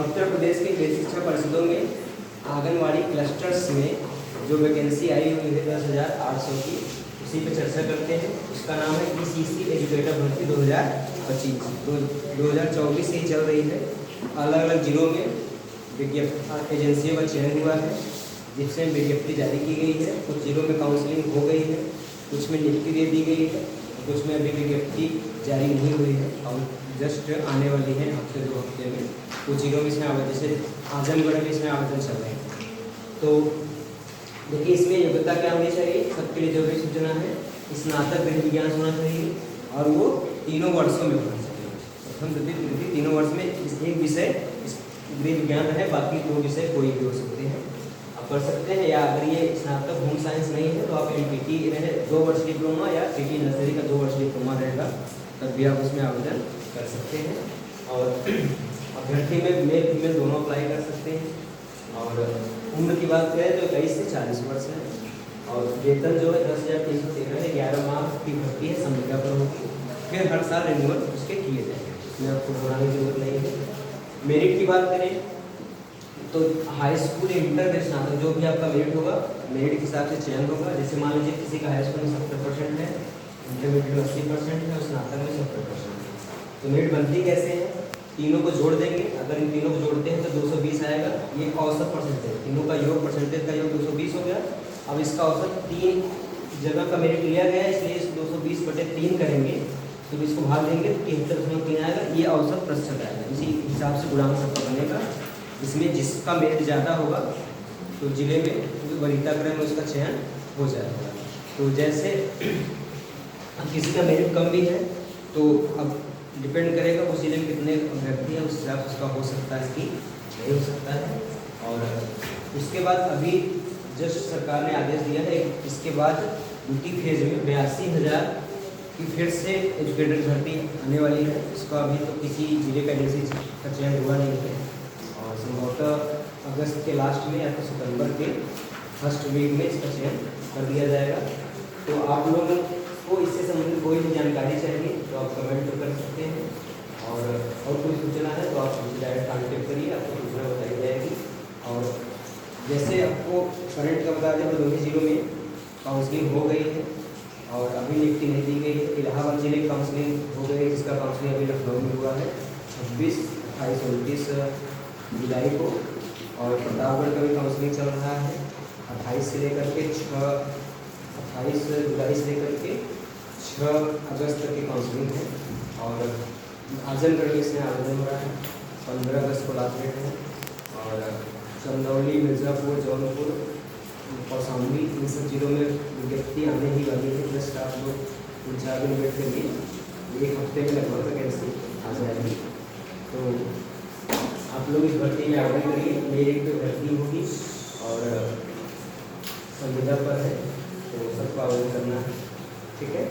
उत्तर प्रदेश के गृह शिक्षा परिषदों में आंगनवाड़ी क्लस्टर्स में जो वैकेंसी आई हुई है 10,800 की, उसी पे चर्चा करते हैं। उसका नाम है ECC एजुकेटर भर्ती 2025। 2024 से ही चल रही है। अलग अलग जिलों में विज्ञप्ति एजेंसियों का चयन हुआ है, जिससे विज्ञप्ति जारी की गई है। कुछ जिलों में काउंसलिंग हो गई है, कुछ में नियुक्ति दे दी गई है, कुछ में अभी विज्ञप्ति जारी नहीं हुई है और जस्ट आने वाली है हफ्ते 2 हफ्ते में। कुछ जिलों में इसमें आवेदन, जैसे आजमगढ़ में इसमें आवेदन चल रहे हैं। तो देखिए, इसमें योग्यता क्या होनी चाहिए? सबके लिए जरूरी सूचना है, स्नातक गृह विज्ञान होना चाहिए और वो 3 वर्षों में होना चाहिए। प्रथम द्वितीय तृतीय 3 वर्ष में एक विषय गृह विज्ञान है, बाकी 2 विषय कोई भी हो सकते हैं, आप कर सकते हैं। या अगर ये स्नातक होम साइंस नहीं है तो आप MPT रहे 2 वर्ष डिप्लोमा या PT नर्सरी का 2 वर्ष डिप्लोमा रहेगा, तब भी आप उसमें आवेदन कर सकते हैं। और अभ्यर्थी में मेल फीमेल दोनों अप्लाई कर सकते हैं। और उम्र की बात करें तो 21 से 40 वर्ष है। और वेतन जो है 10,313 है। 11 माह की भर्ती है, संविदा पर होगी, फिर हर साल रिन्यूअल उसके किए जाएंगे, इसमें आपको घबराने की जरूरत नहीं है। मेरिट की बात करें तो हाई स्कूल इंटर में स्नातक जो भी आपका मेरिट होगा, मेरिट के हिसाब से चयन होगा। जैसे मान लीजिए किसी का हाई स्कूल में 70% है, इंटरमीडिएट में 80% है और स्नातक में 70% है, तो मेरिट बनती कैसे है? तीनों को जोड़ देंगे। अगर इन तीनों को जोड़ते हैं तो 220 आएगा। ये औसत परसेंटेज, तीनों का योग, परसेंटेज का योग 220 हो गया। अब इसका औसत 3 जगह का मेरिट लिया गया है, इसलिए इस 220/3 करेंगे तो इसको भाग देंगे तो 73.3 आएगा। ये औसत प्रतिशत आएगा, इसी हिसाब से गुणांक सबका बनेगा। इसमें जिसका मेरिट ज़्यादा होगा तो जिले में वरीयता क्रम में उसका चयन हो जाएगा। तो जैसे किसी का मेरिट कम भी है तो अब डिपेंड करेगा उस जिले में कितने अभ्यर्थी हैं, उस हिसाब से उसका हो सकता है, इसकी नहीं हो सकता है। और उसके बाद अभी जस्ट सरकार ने आदेश दिया है, इसके बाद द्वितीय फेज में 82,000 की फिर से एजुकेटर भर्ती आने वाली है। इसका अभी तो किसी जिले का एजेंसी का चयन हुआ नहीं है और संभवतः अगस्त के लास्ट में या तो सितंबर के फर्स्ट वीक में इसका चयन कर दिया जाएगा। तो आप लोगों को इससे संबंधित कोई भी जानकारी चाहिए तो आप कमेंट कर सकते हैं, और कोई सूचना है तो आप मुझे डायरेक्ट कॉन्टेक्ट करिए, आपको सूचना बताई जाएगी। और जैसे आपको करंट का बता दें तो 2 जिलों में काउंसलिंग हो गई है और अभी नियुक्ति नहीं दी गई है। इलाहाबाद जिले की काउंसलिंग हो गई है, जिसका काउंसलिंग अभी लखनऊ में हुआ है 26, 28, 29 जुलाई को। और प्रतापगढ़ का भी काउंसलिंग चल रहा है 28 से लेकर के 28 जुलाई से लेकर के 6 अगस्त तक की काउंसलिंग है। और आजमगढ़ में इसमें आवेदन हो रहा है, 15 अगस्त को लास्ट डेट है। और चंदौली, मिर्ज़ापुर, जौनपुर, कौशाम्बी, इन सब जिलों में विज्ञप्ति आने ही वाली है। जस्ट आप लोग 3-4 दिन वेट करिए, 1 हफ्ते में लगभग वैकेंसी आ जाएगी। तो आप लोग इस भर्ती में आवेदन करिए। मेरिट पे भर्ती होगी और संविदा पर है, तो सबको आवेदन करना है, ठीक है।